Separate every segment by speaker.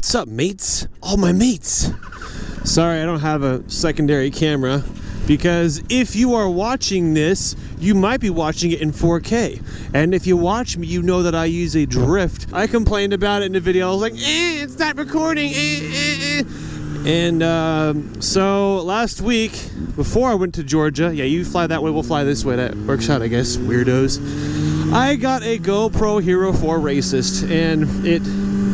Speaker 1: What's up, mates? All my mates. Sorry, I don't have a secondary camera because if you are watching this, you might be watching it in 4K. And if you watch me, you know that I use a drift. I complained about it in the video. I was like, it's not recording. And so last week, before I went to Georgia, yeah, you fly that way, we'll fly this way. That works out, I guess, weirdos. I got a GoPro Hero4 Racist, and it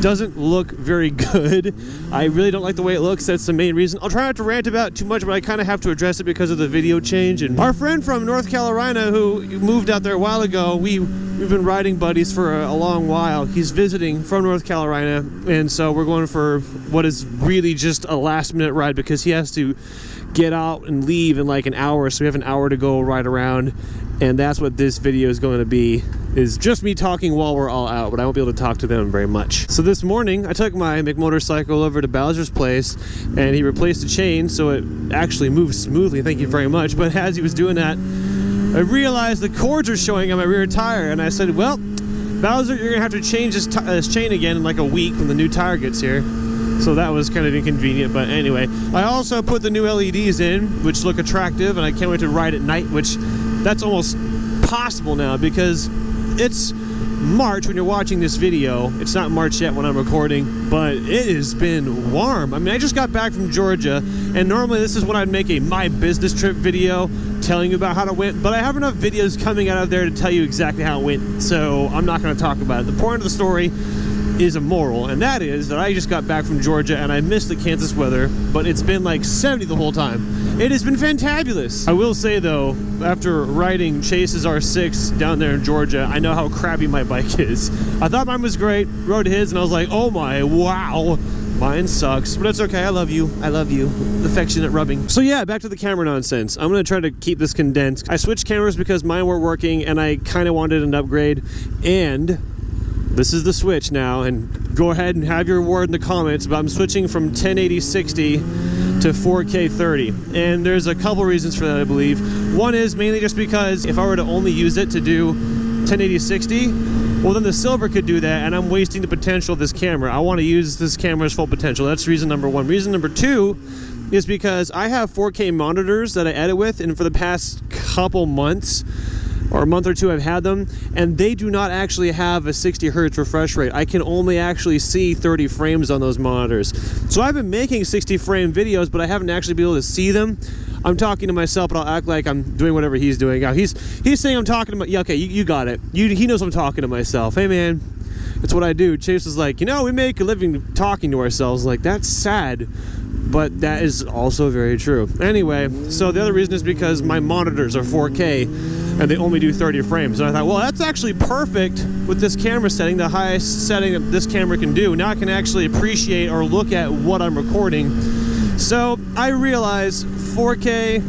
Speaker 1: doesn't look very good. I really don't like the way it looks. That's the main reason. I'll try not to rant about it too much, but I kind of have to address it because of the video change. And our friend from North Carolina who moved out there a while ago, we've been riding buddies for a long while. He's visiting from North Carolina, and so we're going for what is really just a last-minute ride because he has to get out and leave in like an hour, so we have an hour to go ride around. And that's what this video is going to be, is just me talking while we're all out, but I won't be able to talk to them very much. So this morning, I took my McMotorcycle over to Bowser's place, and he replaced the chain, so it actually moves smoothly, thank you very much. But as he was doing that, I realized the cords are showing on my rear tire, and I said, well, Bowser, you're going to have to change this chain again in like a week when the new tire gets here. So that was kind of inconvenient, but anyway. I also put the new LEDs in, which look attractive, and I can't wait to ride at night, which that's almost possible now because it's March when you're watching this video. It's not March yet when I'm recording, but it has been warm. I mean, I just got back from Georgia, and normally this is when I'd make a my business trip video telling you about how it went, but I have enough videos coming out of there to tell you exactly how it went, so I'm not going to talk about it. The point of the story is a moral, and that is that I just got back from Georgia and I missed the Kansas weather, but it's been like 70 the whole time. It has been fantabulous. I will say though, after riding Chase's R6 down there in Georgia, I know how crappy my bike is. I thought mine was great, rode his, and I was like, oh my, wow, mine sucks, but it's okay. I love you. I love you. Affectionate rubbing. So yeah, back to the camera nonsense. I'm gonna try to keep this condensed. I switched cameras because mine weren't working and I kind of wanted an upgrade, and this is the switch now, and go ahead and have your word in the comments about I'm switching from 1080/60 to 4K/30, and there's a couple reasons for that, I believe. One is mainly just because if I were to only use it to do 1080/60, well then the silver could do that, and I'm wasting the potential of this camera. I want to use this camera's full potential. That's reason number one. Reason number two is because I have 4K monitors that I edit with, and for the past couple months or a month or two I've had them, and they do not actually have a 60 hertz refresh rate. I can only actually see 30 frames on those monitors. So I've been making 60 frame videos, but I haven't actually been able to see them. I'm talking to myself, but I'll act like I'm doing whatever he's doing. Now he's saying I'm talking to my, yeah, okay, you got it. He knows I'm talking to myself. Hey man, it's what I do. Chase was like, you know, we make a living talking to ourselves. Like, that's sad, but that is also very true. Anyway, so the other reason is because my monitors are 4K and they only do 30 frames. And I thought, well, that's actually perfect with this camera setting, the highest setting that this camera can do. Now I can actually appreciate or look at what I'm recording. So I realize 4K,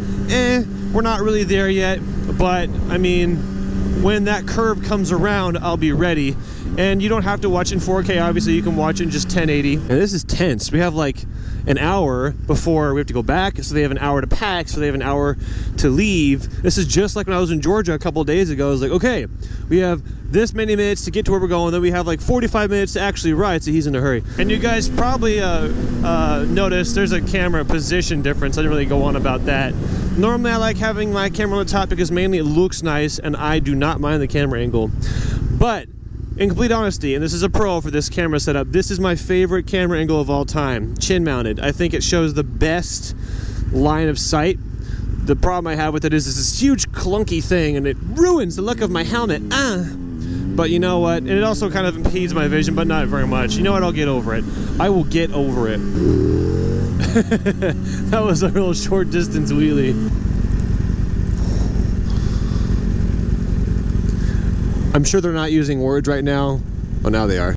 Speaker 1: we're not really there yet, but I mean, when that curve comes around, I'll be ready. And you don't have to watch in 4K, obviously you can watch in just 1080. And this is tense. We have like an hour before we have to go back, so they have an hour to pack, so they have an hour to leave. This is just like when I was in Georgia a couple of days ago. I was like, okay, we have this many minutes to get to where we're going, then we have like 45 minutes to actually ride, so he's in a hurry. And you guys probably noticed there's a camera position difference. I didn't really go on about that. Normally I like having my camera on the top because mainly it looks nice and I do not mind the camera angle. But in complete honesty, and this is a pro for this camera setup, this is my favorite camera angle of all time, chin mounted. I think it shows the best line of sight. The problem I have with it is it's this huge clunky thing and it ruins the look of my helmet. But you know what? And it also kind of impedes my vision, but not very much. You know what? I'll get over it. I will get over it. That was a real short distance wheelie. I'm sure they're not using words right now. Oh, now they are.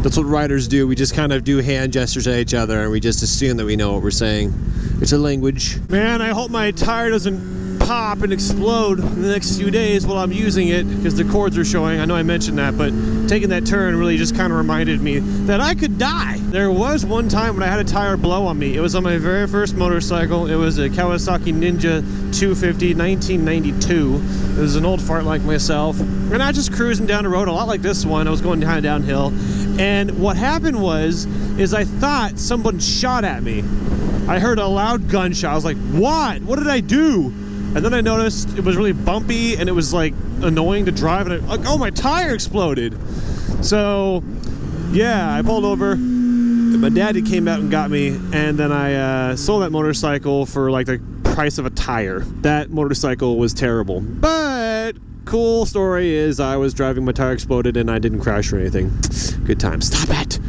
Speaker 1: That's what riders do. We just kind of do hand gestures at each other and we just assume that we know what we're saying. It's a language. Man, I hope my tire doesn't pop and explode in the next few days while I'm using it because the cords are showing. I know I mentioned that, but taking that turn really just kind of reminded me that I could die. There was one time when I had a tire blow on me. It was on my very first motorcycle. It was a Kawasaki Ninja 250, 1992. It was an old fart like myself. And I was just cruising down the road a lot like this one. I was going kind of downhill. And what happened is I thought someone shot at me. I heard a loud gunshot. I was like, what? What did I do? And then I noticed it was really bumpy and it was like annoying to drive, and oh, my tire exploded. So yeah, I pulled over. My daddy came out and got me, and then I sold that motorcycle for like the price of a tire. That motorcycle was terrible, but cool story is I was driving, my tire exploded, and I didn't crash or anything. Good time. Stop it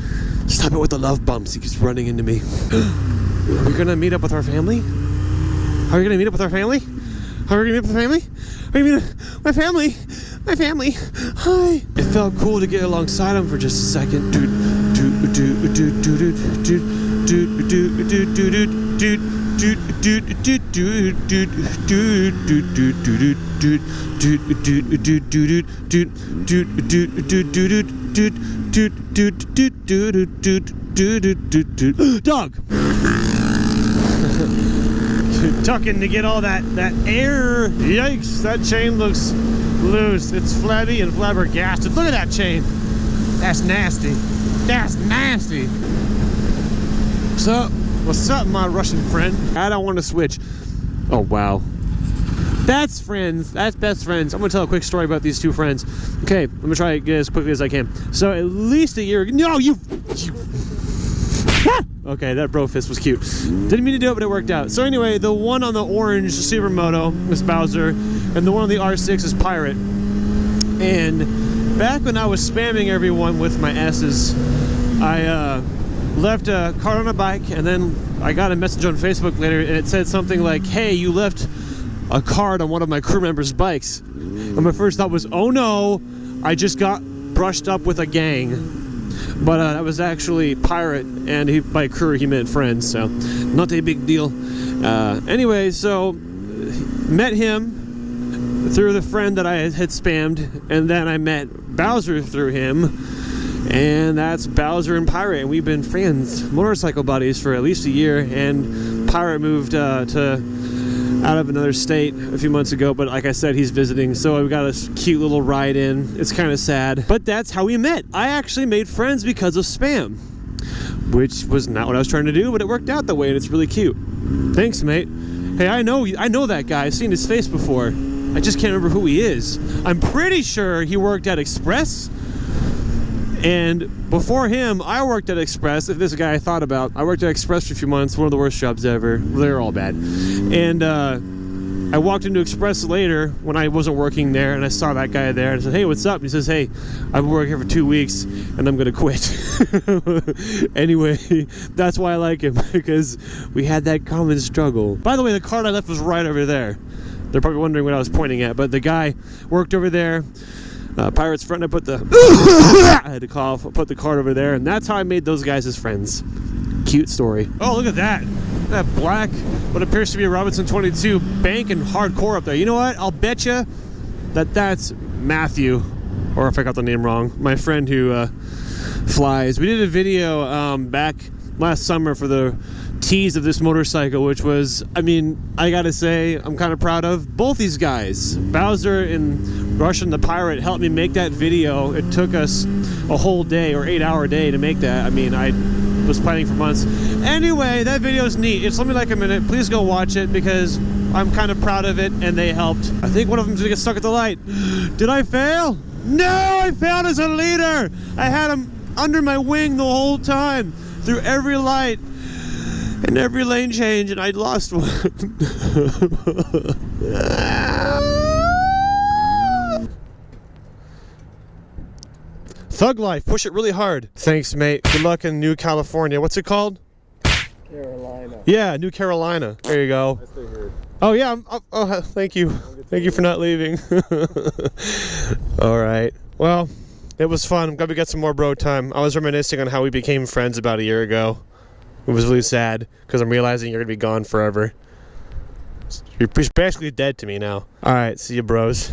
Speaker 1: with the love bumps. He keeps running into me. Are we gonna meet up with our family? Are we gonna meet up with our family? Are we gonna meet up with family? Are you gonna my family? My family. Hi. It felt cool to get alongside him for just a second. Dog. Tucking to get all that air. Yikes, that chain looks loose. It's flabby and flabbergasted. Look at that chain. That's nasty. That's nasty. So, what's up, my Russian friend? I don't want to switch. Oh, wow. That's friends. That's best friends. I'm going to tell a quick story about these two friends. Okay, I'm going to try to get as quickly as I can. So, at least a year ago. No, you Okay, that bro fist was cute. Didn't mean to do it, but it worked out. So anyway, the one on the orange Supermoto is Bowser, and the one on the R6 is Pirate. And back when I was spamming everyone with my S's, I left a card on a bike, and then I got a message on Facebook later, and it said something like, hey, you left a card on one of my crew members' bikes. And my first thought was, oh no, I just got brushed up with a gang. But that was actually Pirate, and by crew he meant friends, so not a big deal. Anyway, so met him through the friend that I had spammed, and then I met Bowser through him, and that's Bowser and Pirate, and we've been friends, motorcycle buddies for at least a year. And Pirate moved out of another state a few months ago, but like I said, he's visiting, so we got a cute little ride in. It's kind of sad, but that's how we met. I actually made friends because of spam, which was not what I was trying to do, but it worked out that way, and it's really cute. Thanks, mate. Hey, I know that guy. I've seen his face before. I just can't remember who he is. I'm pretty sure he worked at Express, and before him, I worked at Express. If this guy I thought about, I worked at Express for a few months, one of the worst jobs ever. They're all bad. And I walked into Express later when I wasn't working there, and I saw that guy there, and I said, hey, what's up? And he says, hey, I've been working here for 2 weeks, and I'm gonna quit. Anyway, that's why I like him, because we had that common struggle. By the way, the card I left was right over there. They're probably wondering what I was pointing at, but the guy worked over there. Pirate's front, I put the I had to cough, put the card over there, and that's how I made those guys as friends. Cute story. Oh, look at that. That black, what appears to be a Robinson 22 banking hardcore up there. You know what? I'll bet you that that's Matthew, or if I got the name wrong, my friend who flies. We did a video back last summer for the tease of this motorcycle, which was, I mean, I gotta say, I'm kind of proud of both these guys. Bowser and Russian the Pirate helped me make that video. It took us a whole day or 8-hour day to make that. I mean, I was planning for months. Anyway, that video's neat. It's only like a minute. Please go watch it because I'm kind of proud of it, and they helped. I think one of them's gonna get stuck at the light. Did I fail? No, I failed as a leader. I had him under my wing the whole time, through every light and every lane change, and I lost one. Thug life, push it really hard. Thanks, mate. Good luck in New California. What's it called?
Speaker 2: Carolina.
Speaker 1: Yeah, New Carolina. There you go.
Speaker 2: I stay here.
Speaker 1: Oh yeah, oh, thank you. Thank you for not leaving. All right. Well, it was fun. I'm glad we got some more bro time. I was reminiscing on how we became friends about a year ago. It was really sad because I'm realizing you're gonna be gone forever. You're basically dead to me now. All right, see you, bros.